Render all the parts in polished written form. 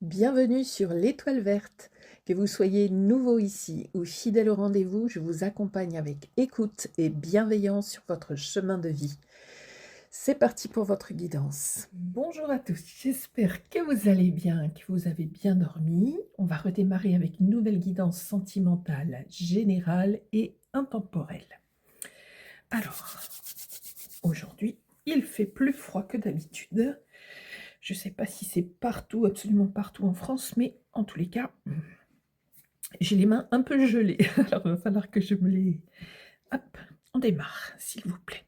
Bienvenue sur l'Étoile verte. Que vous soyez nouveau ici ou fidèle au rendez-vous, je vous accompagne avec écoute et bienveillance sur votre chemin de vie. C'est parti pour votre guidance. Bonjour à tous, j'espère que vous allez bien, que vous avez bien dormi. On va redémarrer avec une nouvelle guidance sentimentale, générale et intemporelle. Alors, aujourd'hui, il fait plus froid que d'habitude. Je ne sais pas si c'est partout, absolument partout en France, mais en tous les cas, j'ai les mains un peu gelées. Alors, il va falloir que je me les... Hop, on démarre, s'il vous plaît.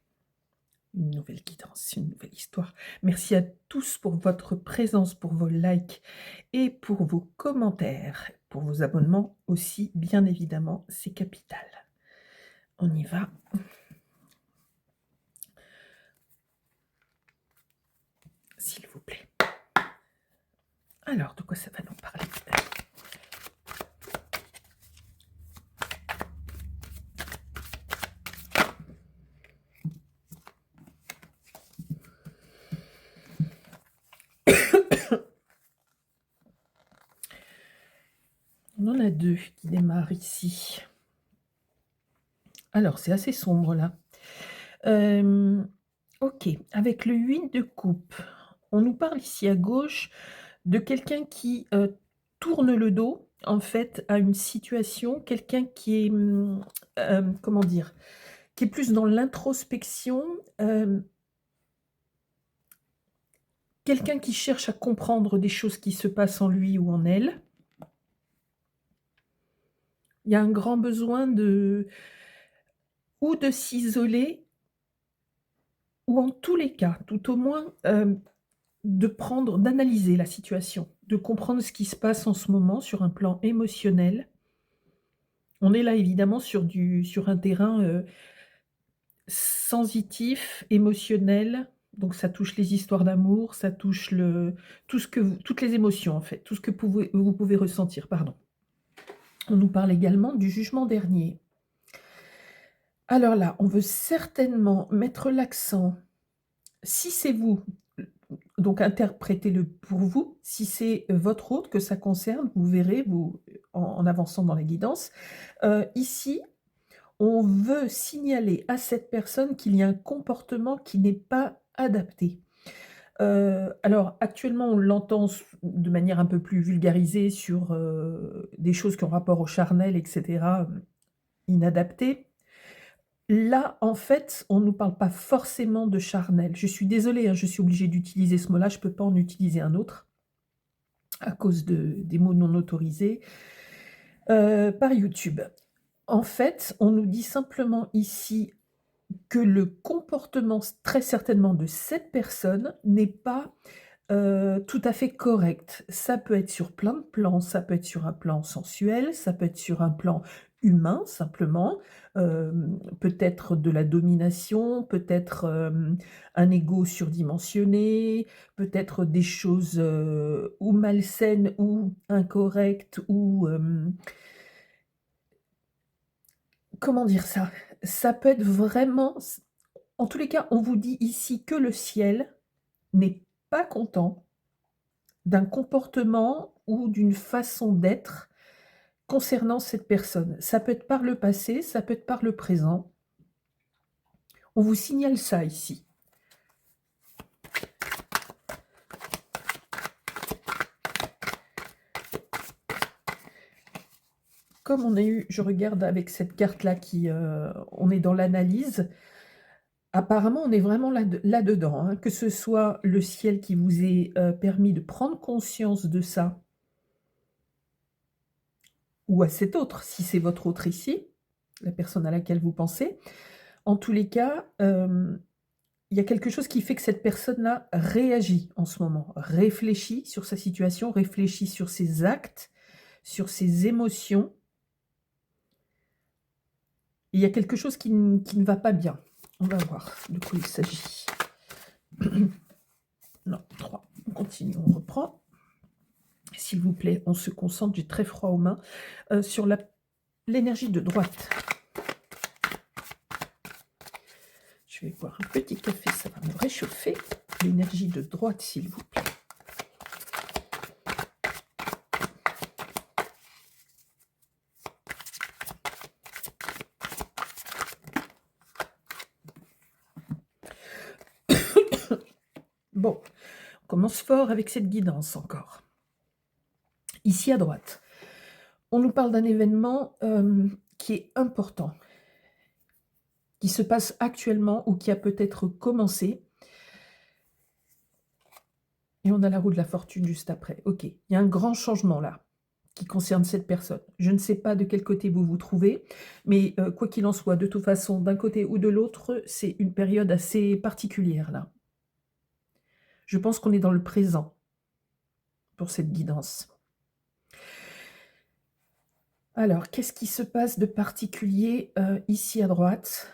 Une nouvelle guidance, une nouvelle histoire. Merci à tous pour votre présence, pour vos likes et pour vos commentaires, pour vos abonnements aussi, bien évidemment, c'est capital. On y va. S'il vous plaît. Alors, de quoi ça va nous parler ? On en a deux qui démarrent ici. Alors, c'est assez sombre là. Ok, avec le 8 de coupe, on nous parle ici à gauche de quelqu'un qui tourne le dos, en fait, à une situation, quelqu'un qui est, comment dire, qui est plus dans l'introspection, quelqu'un qui cherche à comprendre des choses qui se passent en lui ou en elle. Il y a un grand besoin de s'isoler, ou en tous les cas, tout au moins, d'analyser la situation, de comprendre ce qui se passe en ce moment sur un plan émotionnel. On est là évidemment sur un terrain sensitif, émotionnel, donc ça touche les histoires d'amour, ça touche toutes les émotions en fait, tout ce que vous pouvez ressentir, pardon. On nous parle également du jugement dernier. Alors là, on veut certainement mettre l'accent, si c'est vous, donc interprétez-le pour vous. Si c'est votre hôte que ça concerne, vous verrez, en avançant dans la guidance. Ici, on veut signaler à cette personne qu'il y a un comportement qui n'est pas adapté. Alors actuellement, on l'entend de manière un peu plus vulgarisée sur des choses qui ont rapport au charnel, etc., inadaptées. Là, en fait, on ne nous parle pas forcément de charnel. Je suis désolée, hein, je suis obligée d'utiliser ce mot-là, je ne peux pas en utiliser un autre à cause des mots non autorisés par YouTube. En fait, on nous dit simplement ici que le comportement, très certainement, de cette personne n'est pas tout à fait correct. Ça peut être sur plein de plans, ça peut être sur un plan sensuel, ça peut être sur un plan humain simplement, peut-être de la domination, peut-être, un ego surdimensionné, peut-être des choses, ou malsaines ou incorrectes ou, comment dire ça? Ça peut être vraiment en tous les cas, on vous dit ici que le ciel n'est pas content d'un comportement ou d'une façon d'être concernant cette personne. Ça peut être par le passé, ça peut être par le présent. On vous signale ça ici. Comme on a eu, je regarde avec cette carte-là qui, on est dans l'analyse. Apparemment, on est vraiment là-dedans, hein, que ce soit le ciel qui vous ait permis de prendre conscience de ça, ou à cet autre, si c'est votre autre ici, la personne à laquelle vous pensez. En tous les cas, il y a quelque chose qui fait que cette personne-là réagit en ce moment, réfléchit sur sa situation, réfléchit sur ses actes, sur ses émotions. Il y a quelque chose qui ne va pas bien. On va voir de quoi il s'agit. Non, 3. On continue, on reprend. S'il vous plaît, on se concentre, j'ai très froid aux mains, sur l'énergie de droite. Je vais boire un petit café, ça va me réchauffer. L'énergie de droite, s'il vous plaît. commence fort avec cette guidance encore. Ici à droite, on nous parle d'un événement, qui est important, qui se passe actuellement ou qui a peut-être commencé et on a la roue de la fortune juste après. OK, il y a un grand changement là, qui concerne cette personne. Je ne sais pas de quel côté vous vous trouvez, mais quoi qu'il en soit, de toute façon, d'un côté ou de l'autre, c'est une période assez particulière là. Je pense qu'on est dans le présent pour cette guidance. Alors, qu'est-ce qui se passe de particulier, ici à droite?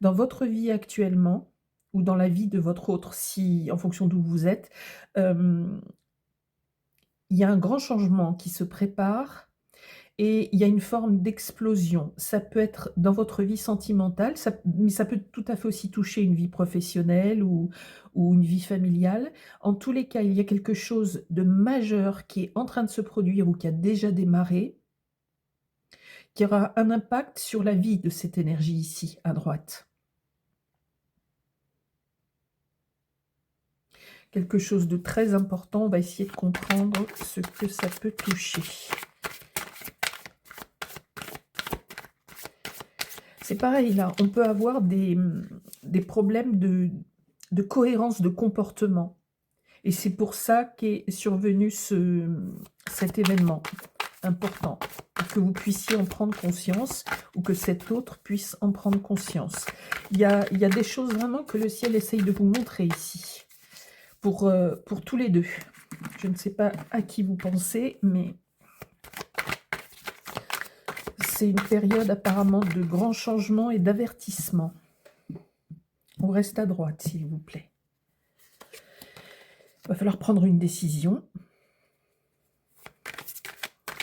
Dans votre vie actuellement ou dans la vie de votre autre, si en fonction d'où vous êtes, hem, il y a un grand changement qui se prépare et il y a une forme d'explosion. Ça peut être dans votre vie sentimentale, mais ça peut tout à fait aussi toucher une vie professionnelle ou une vie familiale. En tous les cas, il y a quelque chose de majeur qui est en train de se produire ou qui a déjà démarré, qui aura un impact sur la vie de cette énergie ici, à droite. Quelque chose de très important, on va essayer de comprendre ce que ça peut toucher. C'est pareil là, on peut avoir des problèmes de cohérence de comportement et c'est pour ça qu'est survenu cet événement important, pour que vous puissiez en prendre conscience ou que cet autre puisse en prendre conscience. Il y a des choses vraiment que le ciel essaye de vous montrer ici, pour tous les deux. Je ne sais pas à qui vous pensez, mais c'est une période apparemment de grands changements et d'avertissements. On reste à droite, s'il vous plaît. Il va falloir prendre une décision.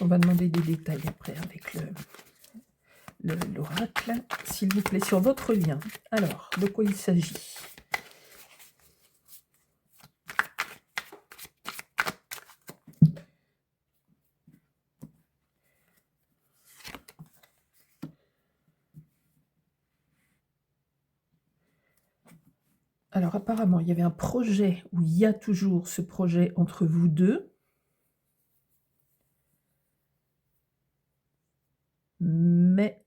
On va demander des détails après avec l'oracle, s'il vous plaît, sur votre lien. Alors, de quoi il s'agit? Alors, apparemment, il y avait un projet, ou il y a toujours ce projet entre vous deux. Mais,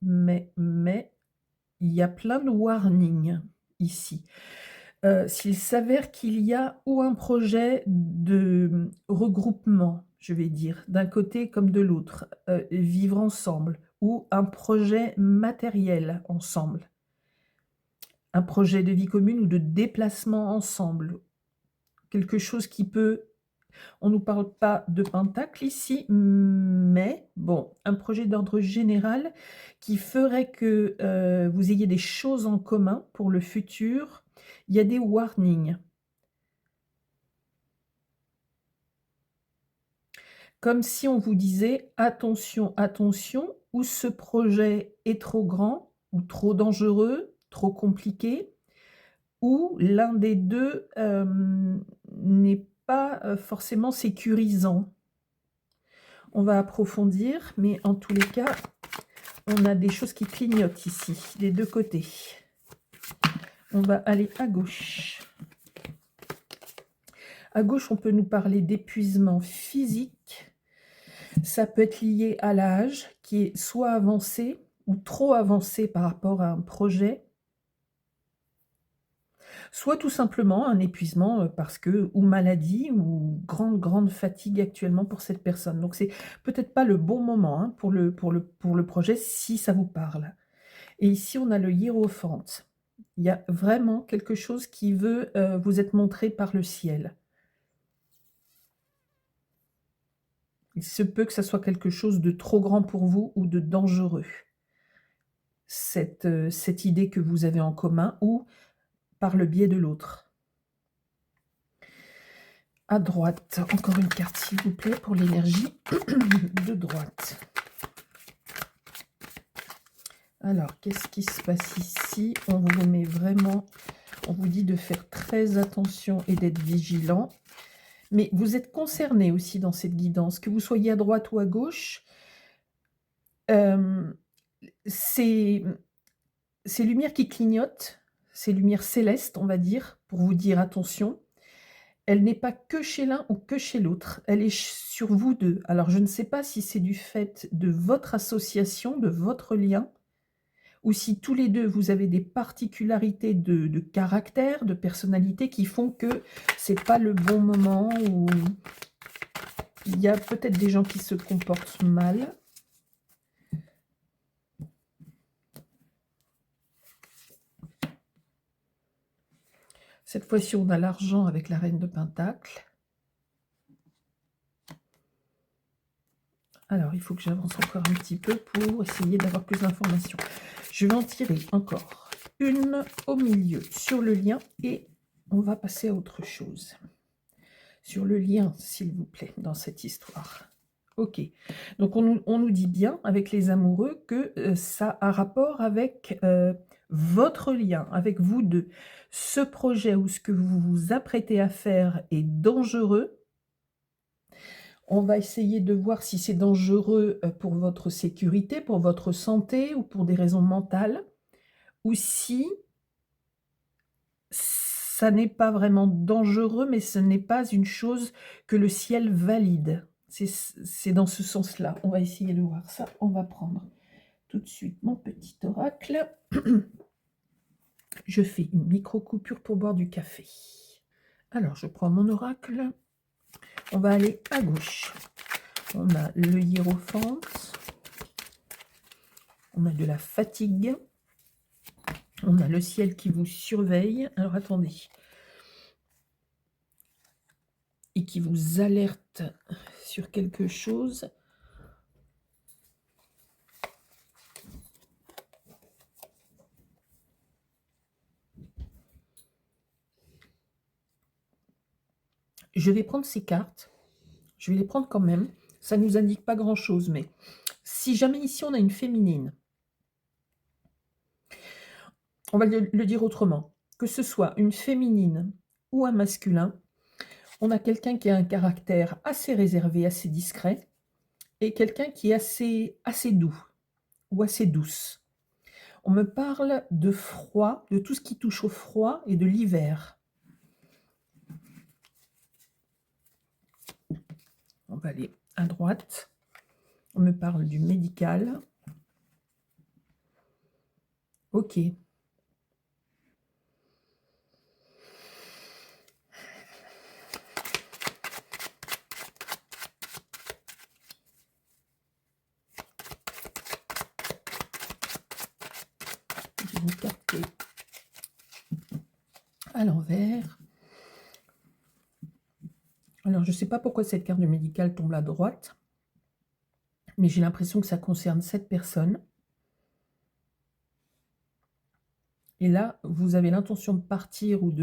il y a plein de warnings ici. S'il s'avère qu'il y a ou un projet de regroupement, je vais dire, d'un côté comme de l'autre, vivre ensemble, ou un projet matériel ensemble, un projet de vie commune ou de déplacement ensemble, quelque chose qui peut, on nous parle pas de pentacle ici, mais bon, un projet d'ordre général qui ferait que, vous ayez des choses en commun pour le futur. Il y a des warnings. Comme si on vous disait: «Attention, attention, ou ce projet est trop grand ou trop dangereux, trop compliqué, ou l'un des 2 n'est pas, forcément sécurisant». On va approfondir, mais en tous les cas, on a des choses qui clignotent ici, des 2 côtés. On va aller à gauche. À gauche, on peut nous parler d'épuisement physique. Ça peut être lié à l'âge qui est soit avancé ou trop avancé par rapport à un projet, soit tout simplement un épuisement, parce que ou maladie ou grande fatigue actuellement pour cette personne. Donc c'est peut-être pas le bon moment, hein, pour le projet si ça vous parle. Et ici, on a le hiérophante. Il y a vraiment quelque chose qui veut, vous être montré par le ciel. Il se peut que ça soit quelque chose de trop grand pour vous ou de dangereux. Cette idée que vous avez en commun ou par le biais de l'autre. À droite, encore une carte s'il vous plaît pour l'énergie de droite. Alors, qu'est-ce qui se passe ici? On vous met vraiment, on vous dit de faire très attention et d'être vigilant. Mais vous êtes concerné aussi dans cette guidance, que vous soyez à droite ou à gauche. Ces lumières qui clignotent, ces lumières célestes, on va dire, pour vous dire attention, elle n'est pas que chez l'un ou que chez l'autre, elle est sur vous deux. Alors je ne sais pas si c'est du fait de votre association, de votre lien, ou si tous les deux vous avez des particularités de caractère, de personnalité qui font que c'est pas le bon moment, ou il y a peut-être des gens qui se comportent mal. Cette fois-ci, on a l'argent avec la reine de Pentacle. Alors, il faut que j'avance encore un petit peu pour essayer d'avoir plus d'informations. Je vais en tirer encore une au milieu sur le lien et on va passer à autre chose. Sur le lien, s'il vous plaît, dans cette histoire. Ok, donc on nous dit bien avec les amoureux que ça a rapport avec votre lien, avec vous deux. Ce projet ou ce que vous vous apprêtez à faire est dangereux. On va essayer de voir si c'est dangereux pour votre sécurité, pour votre santé ou pour des raisons mentales, ou si ça n'est pas vraiment dangereux, mais ce n'est pas une chose que le ciel valide. C'est dans ce sens-là. On va essayer de voir ça. On va prendre tout de suite mon petit oracle. Je fais une micro-coupure pour boire du café. Alors, je prends mon oracle. On va aller à gauche. On a le hiérophante. On a de la fatigue. On a le ciel qui vous surveille. Alors, attendez. Et qui vous alerte sur quelque chose. Je vais prendre ces cartes. Je vais les prendre quand même. Ça ne nous indique pas grand-chose, mais si jamais ici on a une féminine, on va le dire autrement, que ce soit une féminine ou un masculin, on a quelqu'un qui a un caractère assez réservé, assez discret, et quelqu'un qui est assez doux ou assez douce. On me parle de froid, de tout ce qui touche au froid et de l'hiver. On va aller à droite. On me parle du médical. Ok. Je vais capter à l'envers. Alors, je ne sais pas pourquoi cette carte du médical tombe à droite, mais j'ai l'impression que ça concerne cette personne. Et là, vous avez l'intention de partir ou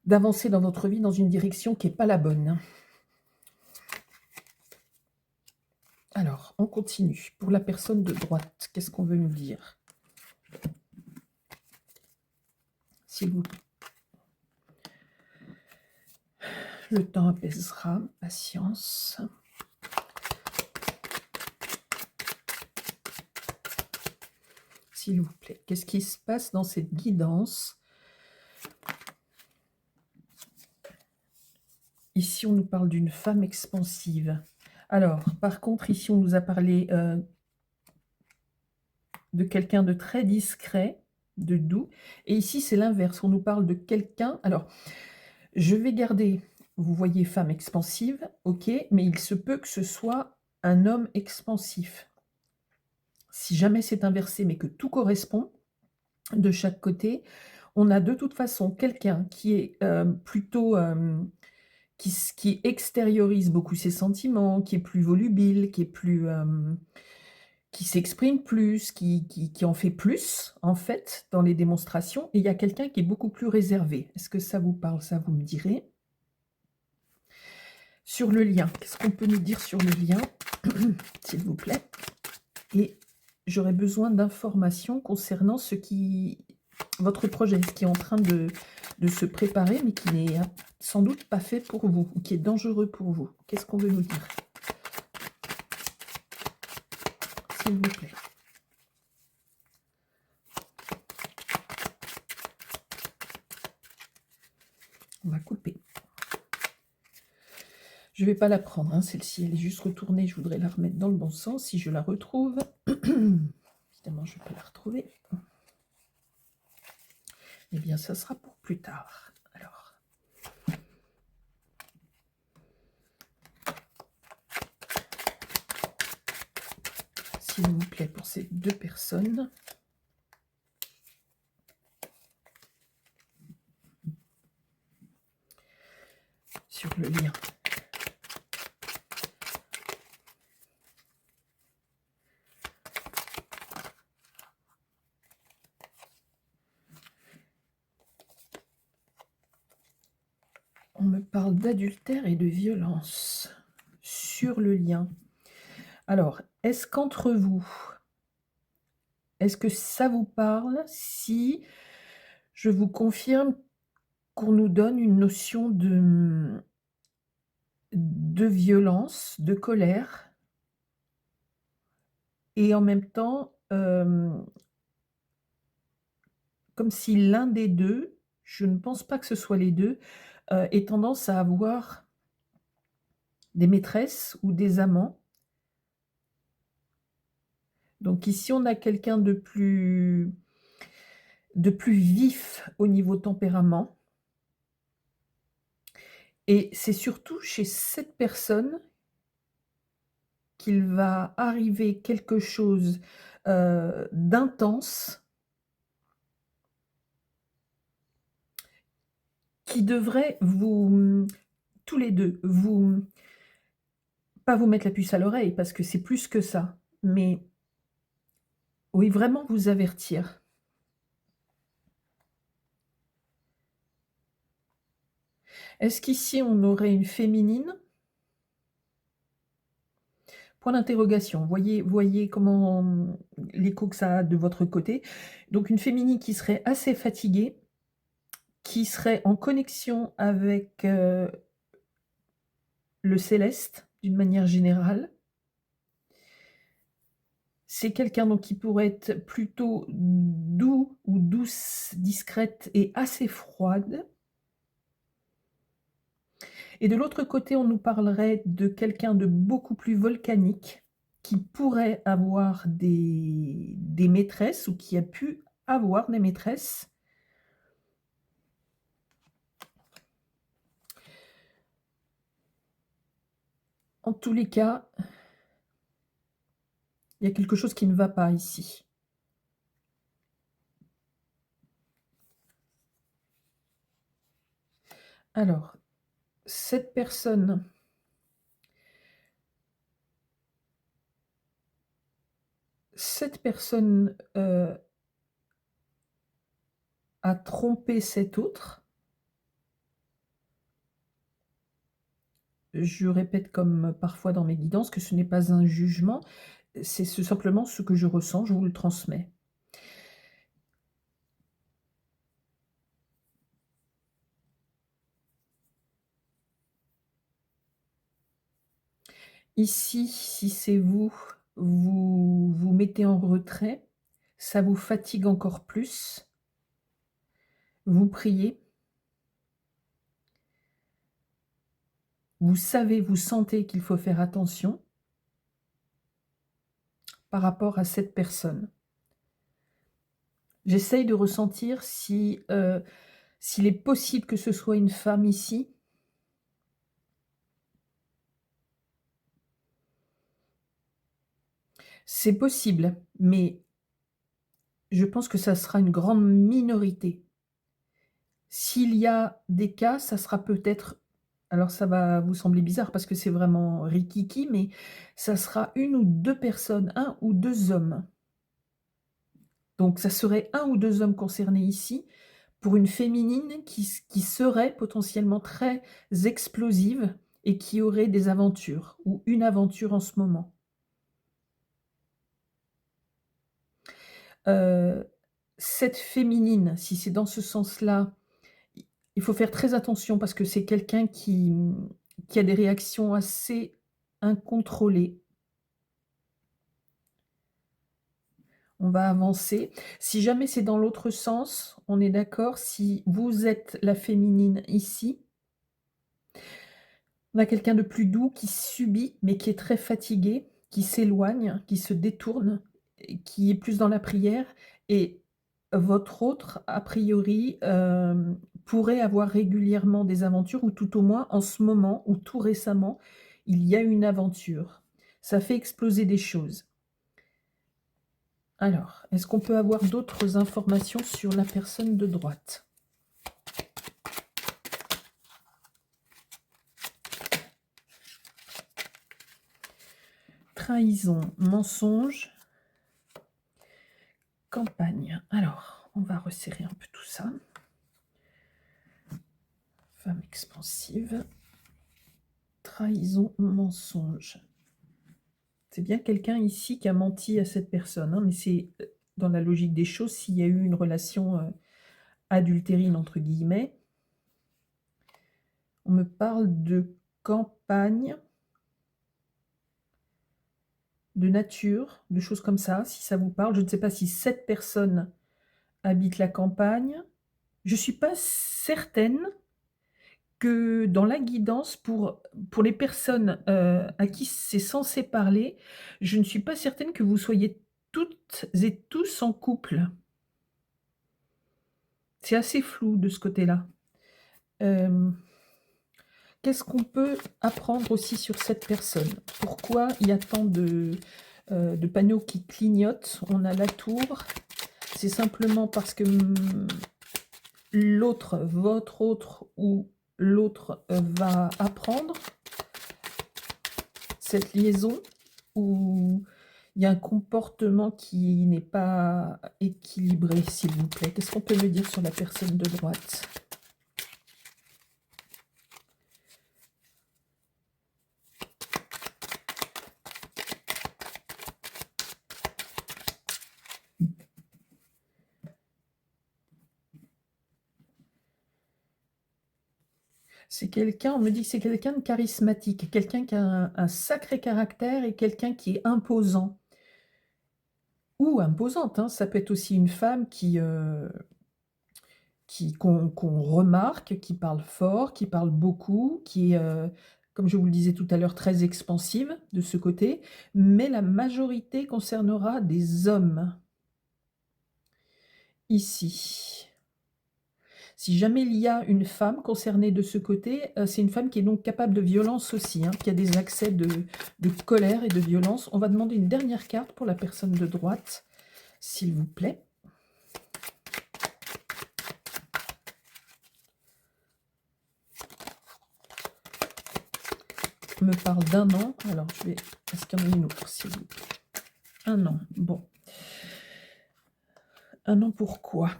d'avancer dans votre vie dans une direction qui n'est pas la bonne. Alors, on continue. Pour la personne de droite, qu'est-ce qu'on veut nous dire? S'il vous plaît. Le temps apaisera, patience. S'il vous plaît, qu'est-ce qui se passe dans cette guidance? Ici, on nous parle d'une femme expansive. Alors, par contre, ici, on nous a parlé de quelqu'un de très discret, de doux. Et ici, c'est l'inverse. On nous parle de quelqu'un... Alors, je vais garder, vous voyez, femme expansive, ok, mais il se peut que ce soit un homme expansif. Si jamais c'est inversé, mais que tout correspond de chaque côté, on a de toute façon quelqu'un qui est plutôt... qui extériorise beaucoup ses sentiments, qui est plus volubile, qui est plus... qui s'exprime plus, qui en fait plus, en fait, dans les démonstrations. Et il y a quelqu'un qui est beaucoup plus réservé. Est-ce que ça vous parle? Ça, vous me direz. Sur le lien, qu'est-ce qu'on peut nous dire sur le lien, s'il vous plaît? Et j'aurais besoin d'informations concernant votre projet, ce qui est en train de se préparer, mais qui n'est sans doute pas fait pour vous, ou qui est dangereux pour vous. Qu'est-ce qu'on veut nous dire? S'il vous plaît. On va couper. Je vais pas la prendre, hein, celle-ci, elle est juste retournée, je voudrais la remettre dans le bon sens, si je la retrouve. Évidemment, je peux la retrouver. Eh bien, ça sera pour plus tard. Alors. S'il vous plaît, pour ces deux personnes. Sur le lien. On me parle d'adultère et de violence sur le lien. Alors, est-ce qu'entre vous, est-ce que ça vous parle si je vous confirme qu'on nous donne une notion de violence, de colère, et en même temps, comme si l'un des deux, je ne pense pas que ce soit les deux, ait tendance à avoir des maîtresses ou des amants. Donc ici, on a quelqu'un de plus vif au niveau tempérament. Et c'est surtout chez cette personne qu'il va arriver quelque chose, d'intense qui devrait vous, tous les 2, pas vous mettre la puce à l'oreille parce que c'est plus que ça, mais oui, vraiment vous avertir. Est-ce qu'ici on aurait une féminine? Point d'interrogation. Voyez comment l'écho que ça a de votre côté. Donc une féminine qui serait assez fatiguée, qui serait en connexion avec, le céleste, d'une manière générale. C'est quelqu'un donc qui pourrait être plutôt doux ou douce, discrète et assez froide. Et de l'autre côté, on nous parlerait de quelqu'un de beaucoup plus volcanique, qui pourrait avoir des maîtresses ou qui a pu avoir des maîtresses. En tous les cas, il y a quelque chose qui ne va pas ici. Alors, cette personne a trompé cet autre. Je répète comme parfois dans mes guidances que ce n'est pas un jugement, c'est simplement ce que je ressens, je vous le transmets. Ici, si c'est vous, vous vous mettez en retrait, ça vous fatigue encore plus. Vous priez. Vous savez, vous sentez qu'il faut faire attention par rapport à cette personne. J'essaye de ressentir si, s'il est possible que ce soit une femme ici. C'est possible, mais je pense que ça sera une grande minorité. S'il y a des cas, ça sera peut-être, alors ça va vous sembler bizarre parce que c'est vraiment rikiki, mais ça sera 1 ou 2 personnes, 1 ou 2 hommes. Donc ça serait 1 ou 2 hommes concernés ici, pour une féminine qui serait potentiellement très explosive et qui aurait des aventures ou une aventure en ce moment. Cette féminine, si c'est dans ce sens-là, il faut faire très attention parce que c'est quelqu'un qui a des réactions assez incontrôlées. On va avancer. Si jamais c'est dans l'autre sens, on est d'accord? Si vous êtes la féminine ici, on a quelqu'un de plus doux qui subit, mais qui est très fatigué, qui s'éloigne, qui se détourne, et qui est plus dans la prière et votre autre, a priori, pourrait avoir régulièrement des aventures ou tout au moins en ce moment ou tout récemment, il y a une aventure. Ça fait exploser des choses. Alors, est-ce qu'on peut avoir d'autres informations sur la personne de droite? Trahison, mensonge, campagne. Alors, on va resserrer un peu tout ça. Femme expansive, trahison, mensonge. C'est bien quelqu'un ici qui a menti à cette personne, hein, mais c'est dans la logique des choses, s'il y a eu une relation adultérine, entre guillemets. On me parle de campagne, de nature, de choses comme ça, si ça vous parle. Je ne sais pas si cette personne habite la campagne. Je ne suis pas certaine que dans la guidance, pour les personnes à qui c'est censé parler, je ne suis pas certaine que vous soyez toutes et tous en couple. C'est assez flou de ce côté-là. Qu'est-ce qu'on peut apprendre aussi sur cette personne? Pourquoi il y a tant de panneaux qui clignotent? On a la tour. C'est simplement parce que l'autre, votre autre ou l'autre va apprendre cette liaison, ou il y a un comportement qui n'est pas équilibré, s'il vous plaît? Qu'est-ce qu'on peut me dire sur la personne de droite? C'est quelqu'un, on me dit que c'est quelqu'un de charismatique, quelqu'un qui a un sacré caractère et quelqu'un qui est imposant. Ou imposante, hein, ça peut être aussi une femme qu'on remarque, qui parle fort, qui parle beaucoup, qui est, comme je vous le disais tout à l'heure, très expansive de ce côté, mais la majorité concernera des hommes, ici. Si jamais il y a une femme concernée de ce côté, c'est une femme qui est donc capable de violence aussi, hein, qui a des accès de colère et de violence. On va demander une dernière carte pour la personne de droite, s'il vous plaît. On me parle d'un an. Alors, je vais... Est-ce qu'il y en a une autre, s'il vous plaît? Un an, bon. Un an, pourquoi?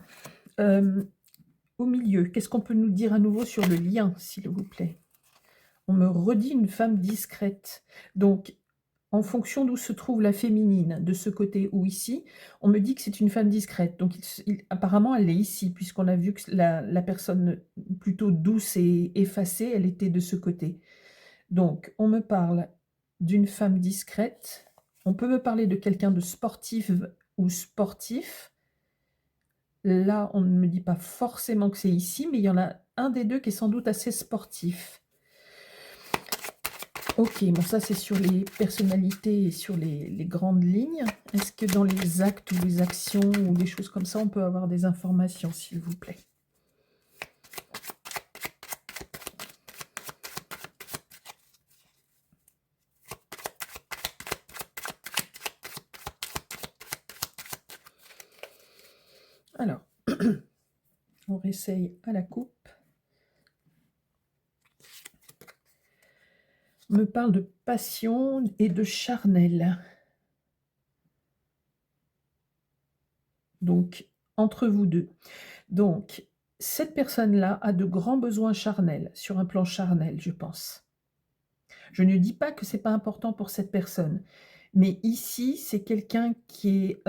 Au milieu, qu'est-ce qu'on peut nous dire à nouveau sur le lien, s'il vous plaît? On me redit une femme discrète. Donc, en fonction d'où se trouve la féminine, de ce côté ou ici, on me dit que c'est une femme discrète. Donc, apparemment, elle est ici, puisqu'on a vu que la personne plutôt douce et effacée, elle était de ce côté. Donc, on me parle d'une femme discrète. On peut me parler de quelqu'un de sportif ou sportif. Là, on ne me dit pas forcément que c'est ici, mais il y en a un des deux qui est sans doute assez sportif. Ok, bon ça c'est sur les personnalités et sur les grandes lignes. Est-ce que dans les actes ou les actions ou des choses comme ça, on peut avoir des informations, s'il vous plaît? Alors, on réessaye à la coupe. On me parle de passion et de charnel. Donc, entre vous deux. Donc, cette personne-là a de grands besoins charnels, sur un plan charnel, je pense. Je ne dis pas que c'est pas important pour cette personne, mais ici, c'est quelqu'un qui est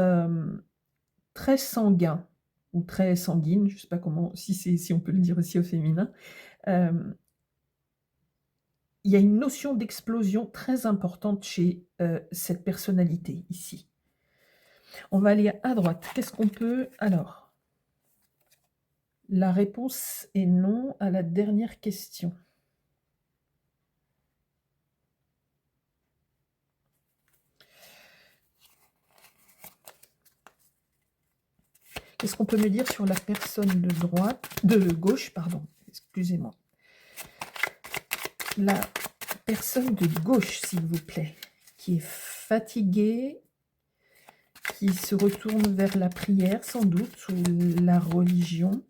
très sanguin ou très sanguine, je ne sais pas comment, si on peut le dire aussi au féminin. Il y a une notion d'explosion très importante chez cette personnalité ici. On va aller à droite. Qu'est-ce qu'on peut... Alors, la réponse est non à la dernière question. Qu'est-ce qu'on peut me dire sur la personne de gauche, pardon, excusez-moi. La personne de gauche, s'il vous plaît, qui est fatiguée, qui se retourne vers la prière, sans doute, ou la religion.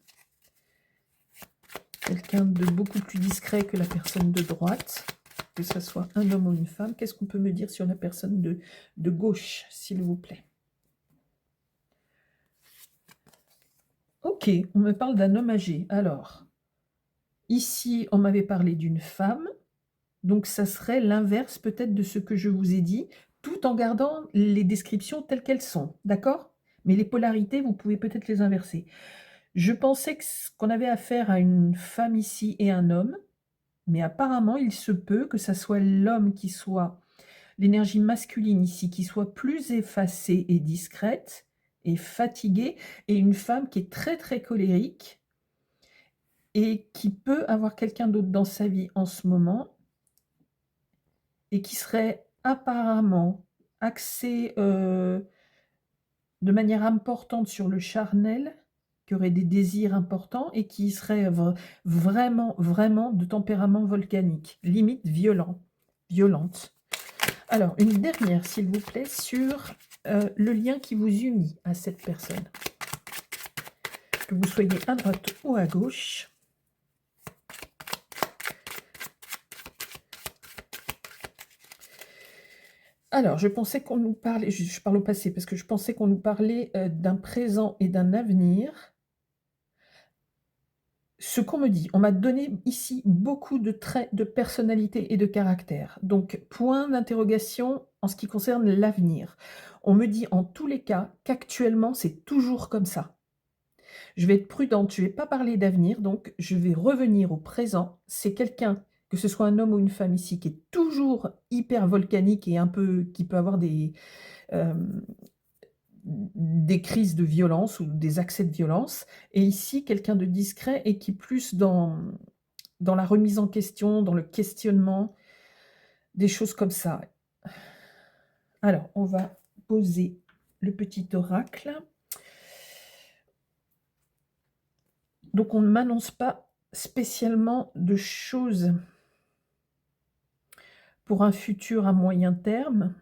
Quelqu'un de beaucoup plus discret que la personne de droite, que ce soit un homme ou une femme. Qu'est-ce qu'on peut me dire sur la personne de gauche, s'il vous plaît? Ok, on me parle d'un homme âgé. Alors, ici, on m'avait parlé d'une femme, donc ça serait l'inverse peut-être de ce que je vous ai dit, tout en gardant les descriptions telles qu'elles sont, d'accord? Mais les polarités, vous pouvez peut-être les inverser. Je pensais qu'on avait affaire à une femme ici et un homme, mais apparemment, il se peut que ça soit l'homme qui soit, l'énergie masculine ici, qui soit plus effacée et discrète et fatiguée, et une femme qui est très très colérique et qui peut avoir quelqu'un d'autre dans sa vie en ce moment et qui serait apparemment axée de manière importante sur le charnel, qui aurait des désirs importants et qui serait vraiment, vraiment de tempérament volcanique, limite violente. Alors, une dernière, s'il vous plaît, sur le lien qui vous unit à cette personne. Que vous soyez à droite ou à gauche. Alors, je pensais qu'on nous parlait, je parle au passé, parce que je pensais qu'on nous parlait d'un présent et d'un avenir. Ce qu'on me dit, on m'a donné ici beaucoup de traits de personnalité et de caractère. Donc, point d'interrogation en ce qui concerne l'avenir. On me dit en tous les cas qu'actuellement, c'est toujours comme ça. Je vais être prudente, je ne vais pas parler d'avenir, donc je vais revenir au présent. C'est quelqu'un, que ce soit un homme ou une femme ici, qui est toujours hyper volcanique et un peu, qui peut avoir des crises de violence ou des accès de violence. Et ici, quelqu'un de discret et qui est plus dans la remise en question, dans le questionnement, des choses comme ça. Alors, on va poser le petit oracle. Donc, on ne m'annonce pas spécialement de choses pour un futur à moyen terme,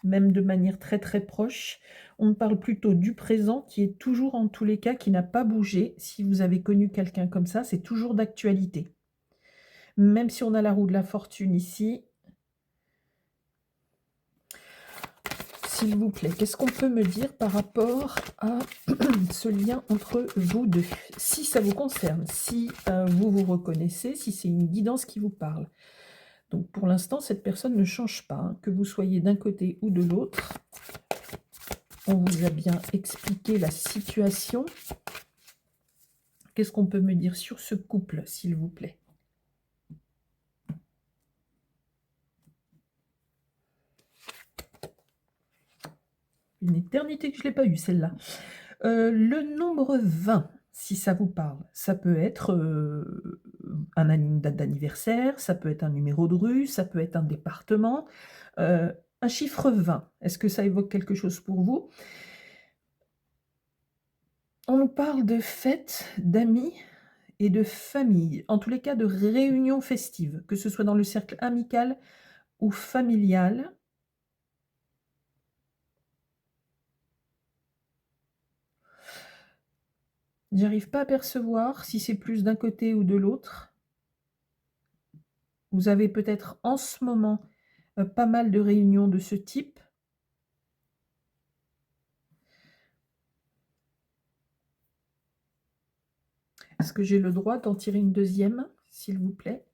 même de manière très très proche. On me parle plutôt du présent qui est toujours en tous les cas, qui n'a pas bougé. Si vous avez connu quelqu'un comme ça, c'est toujours d'actualité. Même si on a la roue de la fortune ici. S'il vous plaît, qu'est-ce qu'on peut me dire par rapport à ce lien entre vous deux? Si ça vous concerne, si vous vous reconnaissez, si c'est une guidance qui vous parle. Donc pour l'instant, cette personne ne change pas, hein, que vous soyez d'un côté ou de l'autre. On vous a bien expliqué la situation. Qu'est-ce qu'on peut me dire sur ce couple, s'il vous plaît? Une éternité que je ne l'ai pas eu, celle-là. Le nombre 20, si ça vous parle, ça peut être une date d'anniversaire, ça peut être un numéro de rue, ça peut être un département. Un chiffre 20, est-ce que ça évoque quelque chose pour vous? On nous parle de fêtes, d'amis et de famille, en tous les cas de réunions festives, que ce soit dans le cercle amical ou familial. J'arrive pas à percevoir si c'est plus d'un côté ou de l'autre. Vous avez peut-être en ce moment pas mal de réunions de ce type. Est-ce que j'ai le droit d'en tirer une deuxième, s'il vous plaît?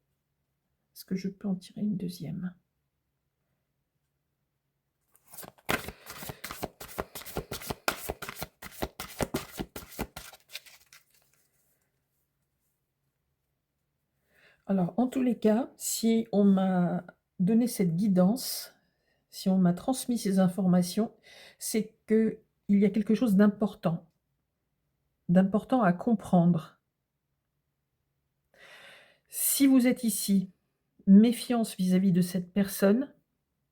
Est-ce que je peux en tirer une deuxième? Alors, en tous les cas, si on m'a donné cette guidance, si on m'a transmis ces informations, c'est que il y a quelque chose d'important à comprendre. Si vous êtes ici, méfiance vis-à-vis de cette personne,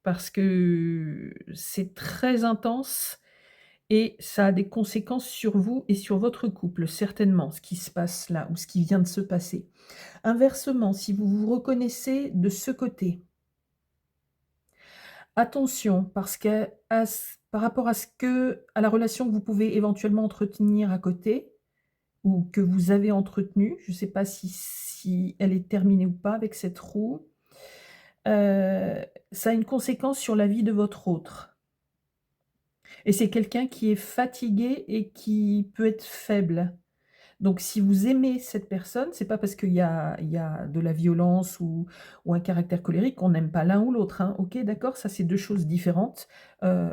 parce que c'est très intense et ça a des conséquences sur vous et sur votre couple, certainement, ce qui se passe là ou ce qui vient de se passer. Inversement, si vous vous reconnaissez de ce côté, attention parce que par rapport à la relation que vous pouvez éventuellement entretenir à côté ou que vous avez entretenue, je ne sais pas si elle est terminée ou pas avec cette roue, ça a une conséquence sur la vie de votre autre et c'est quelqu'un qui est fatigué et qui peut être faible. Donc si vous aimez cette personne, c'est pas parce qu'il y a de la violence ou un caractère colérique qu'on n'aime pas l'un ou l'autre, hein. OK, d'accord? Ça, c'est 2 choses différentes. Heu,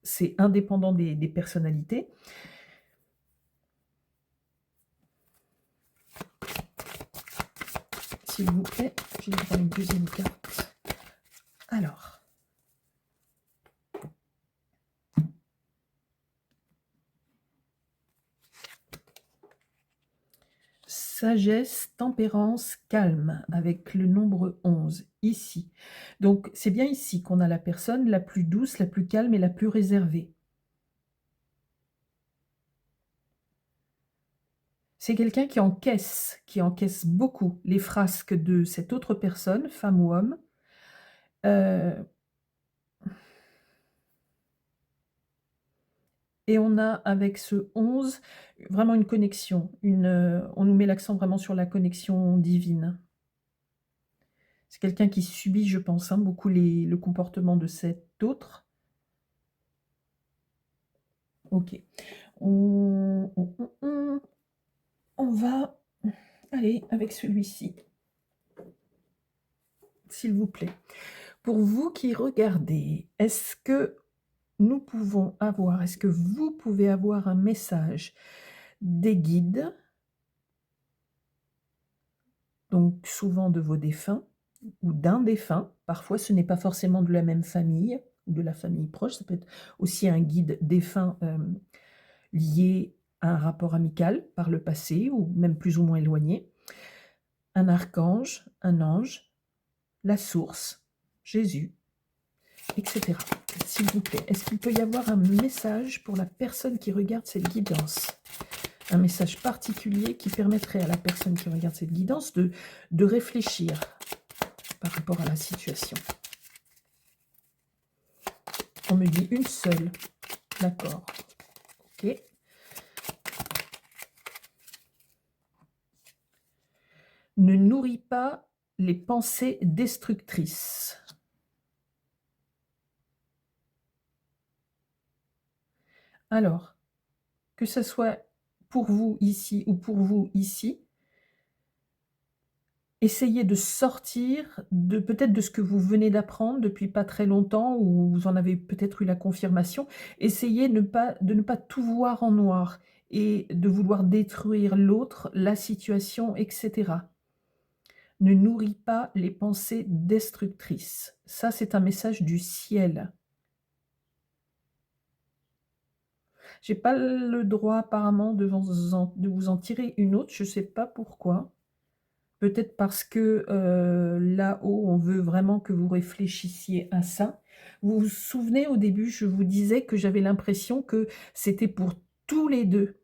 c'est indépendant des personnalités. S'il vous plaît, je vais prendre une deuxième carte. Alors, sagesse, tempérance, calme avec le nombre 11 ici. Donc c'est bien ici qu'on a la personne la plus douce, la plus calme et la plus réservée. C'est quelqu'un qui encaisse beaucoup les frasques de cette autre personne, femme ou homme. Heu et on a avec ce 11 vraiment une connexion, on nous met l'accent vraiment sur la connexion divine. C'est quelqu'un qui subit, je pense, hein, beaucoup le comportement de cet autre. OK. On va aller avec celui-ci, s'il vous plaît. Pour vous qui regardez, est-ce que vous pouvez avoir un message des guides, donc souvent de vos défunts ou d'un défunt? Parfois, ce n'est pas forcément de la même famille ou de la famille proche, ça peut être aussi un guide défunt, lié à un rapport amical par le passé ou même plus ou moins éloigné. Un archange, un ange, la source, Jésus, et cetera. S'il vous plaît, est-ce qu'il peut y avoir un message pour la personne qui regarde cette guidance? Un message particulier qui permettrait à la personne qui regarde cette guidance de réfléchir par rapport à la situation. On me dit une seule. D'accord. OK. Ne nourris pas les pensées destructrices. Alors, que ce soit pour vous ici ou pour vous ici, essayez de sortir de peut-être de ce que vous venez d'apprendre depuis pas très longtemps ou vous en avez peut-être eu la confirmation. Essayez de ne pas tout voir en noir et de vouloir détruire l'autre, la situation, et cetera. Ne nourris pas les pensées destructrices. Ça, c'est un message du ciel. J'ai pas le droit apparemment de vous en tirer une autre, je sais pas pourquoi. Peut-être parce que, là-haut, on veut vraiment que vous réfléchissiez à ça. Vous vous souvenez, au début, je vous disais que j'avais l'impression que c'était pour tous les 2,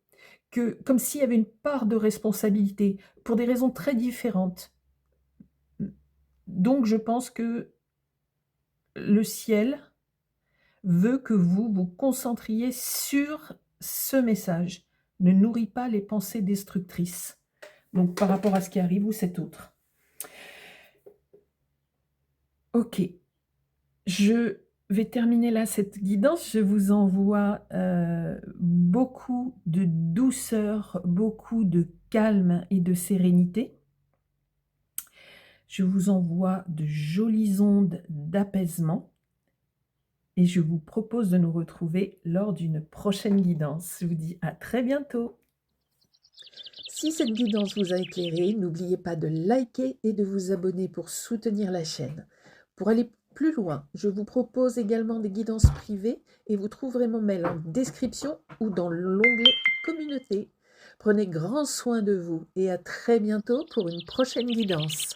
que comme s'il y avait une part de responsabilité, pour des raisons très différentes. Mmh, donc je pense que le ciel veut que vous vous concentriez sur ce message. Ne nourris pas les pensées destructrices. Donc par rapport à ce qui arrive ou cet autre. OK. Je vais terminer là cette guidance. Je vous envoie, beaucoup de douceur, beaucoup de calme et de sérénité. Je vous envoie de jolies ondes d'apaisement et je vous propose de nous retrouver lors d'une prochaine guidance. Je vous dis à très bientôt. Si cette guidance vous a éclairé, n'oubliez pas de liker et de vous abonner pour soutenir la chaîne. Pour aller plus loin. Je vous propose également des guidances privées et vous trouverez mon mail en description ou dans l'onglet Communauté. Prenez grand soin de vous et à très bientôt pour une prochaine guidance.